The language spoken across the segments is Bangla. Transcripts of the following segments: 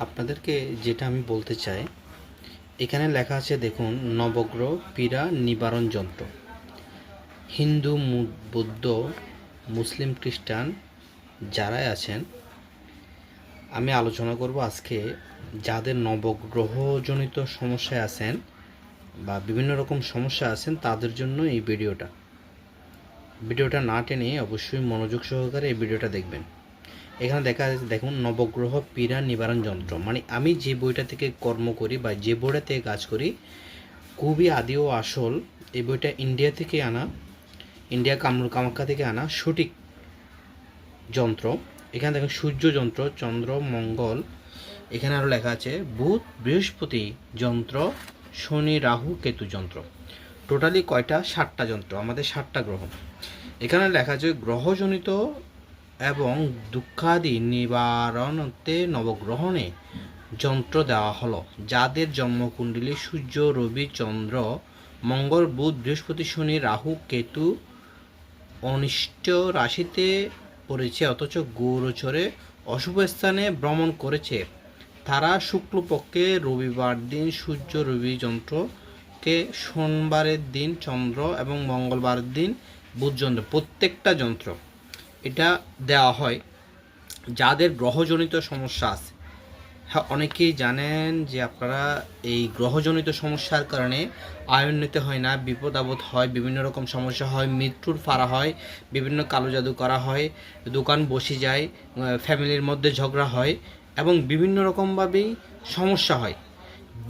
আপনাদেরকে যেটা আমি বলতে চাই, এখানে লেখা আছে দেখুন, নবগ্রহ পীড়া নিবারণ যন্ত্র। হিন্দু, বৌদ্ধ, মুসলিম, খ্রিস্টান যারাই আছেন, আমি আলোচনা করব আজকে যাদের নবগ্রহজনিত সমস্যায় আছেন বা বিভিন্ন রকম সমস্যা আছেন তাদের জন্য এই ভিডিওটা না টেনে অবশ্যই মনোযোগ সহকারে এই ভিডিওটা দেখবেন। এখানে দেখা যাচ্ছে দেখুন, নবগ্রহ পীড়া নিবারণ যন্ত্র, মানে আমি যে বইটা থেকে কর্ম করি বা যে বইটা থেকে কাজ করি, খুবই আদি ও আসল। এই বইটা ইন্ডিয়া থেকে আনা, ইন্ডিয়া কামাখ্যা থেকে আনা সঠিক যন্ত্র। এখানে দেখুন সূর্য যন্ত্র, চন্দ্র, মঙ্গল, এখানে আরও লেখা আছে বুধ, বৃহস্পতি যন্ত্র, শনি, রাহু, কেতু যন্ত্র। টোটালি কয়টা? 7টা যন্ত্র, আমাদের 7টা গ্রহ। এখানে লেখা আছে গ্রহজনিত এবং দুঃখাদি নিবারণতে নবগ্রহণে যন্ত্র দেওয়া হলো। যাদের জন্মকুণ্ডলী সূর্য, রবি, চন্দ্র, মঙ্গল, বুধ, বৃহস্পতি, শনি, রাহু, কেতু অনিষ্ট রাশিতে পড়েছে অথচ গোচরে অশুভ স্থানে ভ্রমণ করেছে, তারা শুক্লপক্ষে রবিবার দিন সূর্য, রবি যন্ত্রকে, সোমবারের দিন চন্দ্র এবং মঙ্গলবারের দিন বুধ যন্ত্র, প্রত্যেকটা যন্ত্র এটা দেওয়া হয় যাদের গ্রহজনিত সমস্যা আছে। হ্যাঁ, অনেকেই জানেন যে আপনারা এই গ্রহজনিত সমস্যার কারণে আয়ন নিতে হয় না, বিপদ আপদ হয়, বিভিন্ন রকম সমস্যা হয়, মৃত্যুর ফাড়া হয়, বিভিন্ন কালো জাদু করা হয়, দোকান বসে যায়, ফ্যামিলির মধ্যে ঝগড়া হয় এবং বিভিন্ন রকমভাবেই সমস্যা হয়।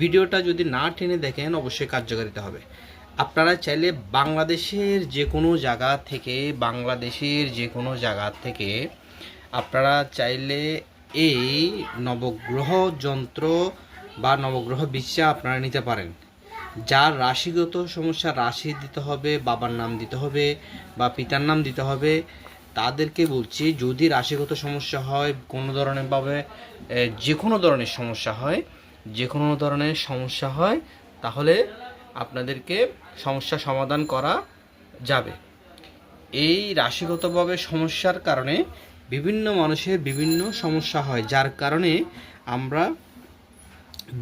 ভিডিওটা যদি না টেনে দেখেন অবশ্যই কার্যকারিতা হবে। আপনারা চাইলে বাংলাদেশের যে কোনো জায়গা থেকে আপনারা চাইলে এই নবগ্রহ যন্ত্র বা নবগ্রহ বিদ্যা আপনারা নিতে পারেন। যার রাশিগত সমস্যা, রাশি দিতে হবে, বাবার নাম দিতে হবে বা পিতার নাম দিতে হবে, তাদেরকে বলছি যদি রাশিগত সমস্যা হয়, কোনো ধরনের ভাবে যে কোনো ধরনের সমস্যা হয় তাহলে আপনাদেরকে সমস্যা সমাধান করা যাবে। এই রাশিগতভাবে সমস্যার কারণে বিভিন্ন মানুষের বিভিন্ন সমস্যা হয়, যার কারণে আমরা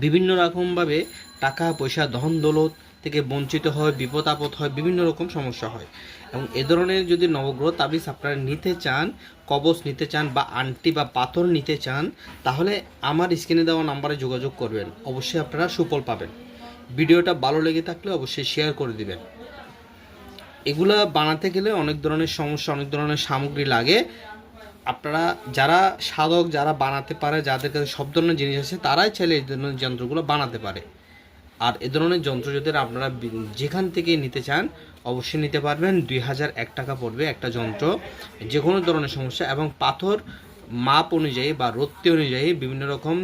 বিভিন্ন রকমভাবে টাকা পয়সা, ধন দৌলত থেকে বঞ্চিত হয়, বিপদ আপদ হয়, বিভিন্ন রকম সমস্যা হয়। এবং এ ধরনের যদি নবগ্রহ তাবিজ আপনারা নিতে চান, কবচ নিতে চান বা আংটি বা পাথর নিতে চান, তাহলে আমার স্ক্রিনে দেওয়া নাম্বারে যোগাযোগ করবেন, অবশ্যই আপনারা সুফল পাবেন। ভিডিওটা ভালো লেগে থাকলে অবশ্যই শেয়ার করে দিবেন। এগুলা বানাতে গেলে অনেক ধরনের সমস্যা, অনেক ধরনের সামগ্রী লাগে। আপনারা যারা সাধক, যারা বানাতে পারে, যাদের কাছে সব ধরনের জিনিস আছে, তারাই চাইলে এই ধরনের যন্ত্রগুলো বানাতে পারে। আর এ ধরনের যন্ত্র যদি আপনারা যেখান থেকে নিতে চান অবশ্যই নিতে পারবেন। 2001 টাকা পড়বে একটা যন্ত্র, যে কোনো ধরনের সমস্যা। এবং পাথর মাপ অনুযায়ী বা রত্তি অনুযায়ী বিভিন্ন রকম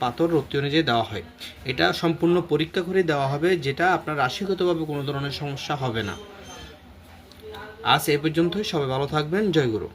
পাথর রত্তি অনুযায়ী দেওয়া হয়। এটা সম্পূর্ণ পরীক্ষা করে দেওয়া হবে, যেটা আপনার রাশিগতভাবে কোনো ধরনের সমস্যা হবে না। আজ এই পর্যন্তই, সবাই ভালো থাকবেন। জয় গুরু।